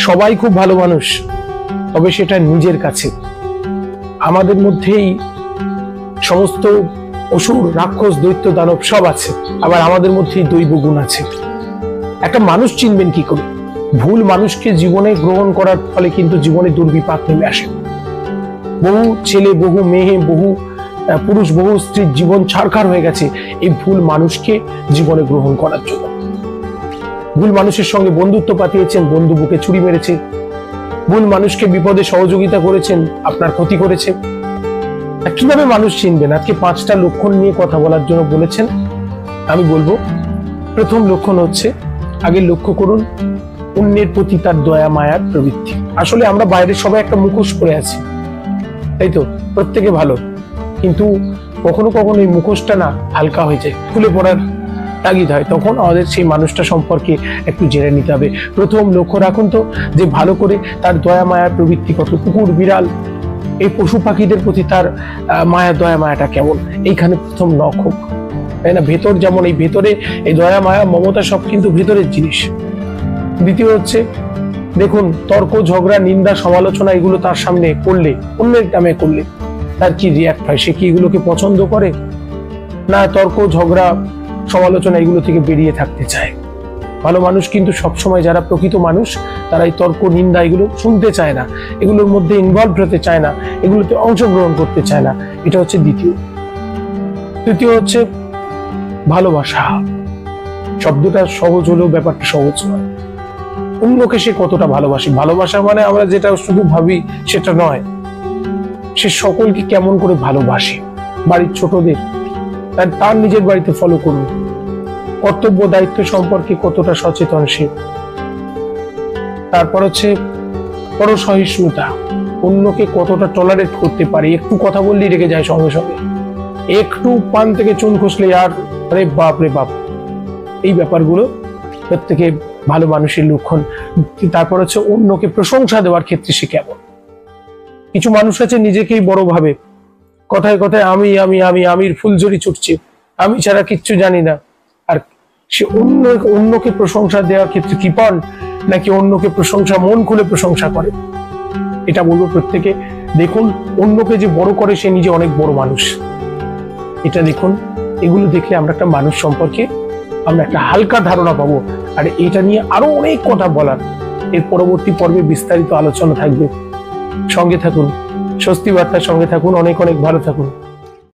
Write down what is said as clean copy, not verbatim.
সবাই খুব ভালো মানুষ, তবে সেটা নিজের কাছে। আমাদের মধ্যেই সমস্ত অসুর, রাক্ষস, দৈত্য, দানব সব আছে, আবার আমাদের মধ্যেই দৈব গুণ আছে। একটা মানুষ চিনবেন কি করে? ভুল মানুষকে জীবনে গ্রহণ করার ফলে কিন্তু জীবনে দুর্বিপাক নেমে আসে। বহু ছেলে, বহু মেয়ে, বহু পুরুষ, বহু স্ত্রীর জীবন ছারখার হয়ে গেছে এই ভুল মানুষকে জীবনে গ্রহণ করার জন্য। ভুল মানুষের সঙ্গে বন্ধুত্ব পাতিয়েছেন, বন্ধু বুকে ছুরি মেরেছে। ভুল মানুষকে বিপদে সহযোগিতা করেছেন, আপনার ক্ষতি করেছে। কিভাবে মানুষ চিনবেন? আজকে 5টা লক্ষণ নিয়ে কথা বলার জন্য বলেছেন। আমি বলবো, প্রথম লক্ষণ হচ্ছে, আগে লক্ষ্য করুন অন্যের প্রতি তার দয়া মায়ার প্রবৃত্তি। আসলে আমরা বাইরে সবাই একটা মুখোশ পরে আছি, তাই তো? প্রত্যেকে ভালো, কিন্তু কখনো কখনো এই মুখোশটা না হালকা হয়ে যায়, খুলে পড়ার তাগিদ হয়। তখন আমাদের সেই মানুষটা সম্পর্কে একটু জেনে নিতে হবে। প্রথম লক্ষ্য রাখুন তো যে ভালো করে তার দয়া মায়ার প্রবৃত্তি কত। কুকুর, বিড়াল, এই পশু পাখিদের প্রতি তার মায়া, দয়া মায়াটা কেমন, এইখানে প্রথম নখ হোক, তাই না? ভেতর যেমন, এই ভেতরে এই দয়া মায়া মমতা সব কিন্তু ভেতরের জিনিস। দ্বিতীয় হচ্ছে, দেখুন তর্ক, ঝগড়া, নিন্দা, সমালোচনা এগুলো তার সামনে করলে, অন্যের নামে করলে তার কি রিয়াক্ট হয়? সে কি এগুলোকে পছন্দ করে, না তর্ক, ঝগড়া, সমালোচনা এগুলো থেকে বেরিয়ে থাকতে চায়? ভালো মানুষ কিন্তু সবসময়, যারা প্রকৃত মানুষ, তারা এই তর্ক, নিন্দা এগুলো শুনতে চায় না, এগুলোর মধ্যে ইনভলভ হতে চায় না, এগুলোতে অংশগ্রহণ করতে চায় না। এটা হচ্ছে দ্বিতীয়। তৃতীয় হচ্ছে ভালোবাসা। শব্দটা সহজ হলেও ব্যাপারটা সহজ নয়। অন্যকে সে কতটা ভালোবাসে, ভালোবাসা মানে আমরা যেটা শুধু ভাবি সেটা নয়, সে সকলকে কেমন করে ভালোবাসে। বাড়ির ছোটদের তার নিজের বাড়িতে ফলো করুন। কর্তব্য, দায়িত্ব সম্পর্কে কতটা সচেতন সে। তারপর হচ্ছে পরসহিষ্ণুতা, অন্যকে কতটা টলারেট করতে পারে। একটু কথা বললেই রেগে যায় সঙ্গে সঙ্গে, একটু পান থেকে চুন খসলে আর আরে বাপ রে বাপ। এই ব্যাপারগুলো প্রত্যেকে ভালো মানুষের লক্ষণ। তারপর হচ্ছে অন্যকে প্রশংসা দেওয়ার ক্ষেত্রে সে কেমন। কিছু মানুষ আছে নিজেকেই বড় ভাবে, কথায় কথায় আমি আমি আমি আমির ফুলঝুরি ছুটছে, আমি ছাড়া কিচ্ছু জানি না। আর সে অন্যকে প্রশংসা দেওয়ার ক্ষেত্রে কৃপণ, নাকি অন্যকে প্রশংসা মন খুলে প্রশংসা করে। এটা বলবো প্রত্যেকে দেখুন, অন্যকে যে বড় করে সে নিজে অনেক বড় মানুষ। এটা দেখুন, এগুলো দেখলে আমরা একটা মানুষ সম্পর্কে আমরা একটা হালকা ধারণা পাবো। আর এটা নিয়ে আরো অনেক কথা বলার, এর পরবর্তী পর্বে বিস্তারিত আলোচনা থাকবে। সঙ্গে থাকুন, স্বস্তি বার্তার সঙ্গে থাকুন। অনেক অনেক ভালো থাকুন।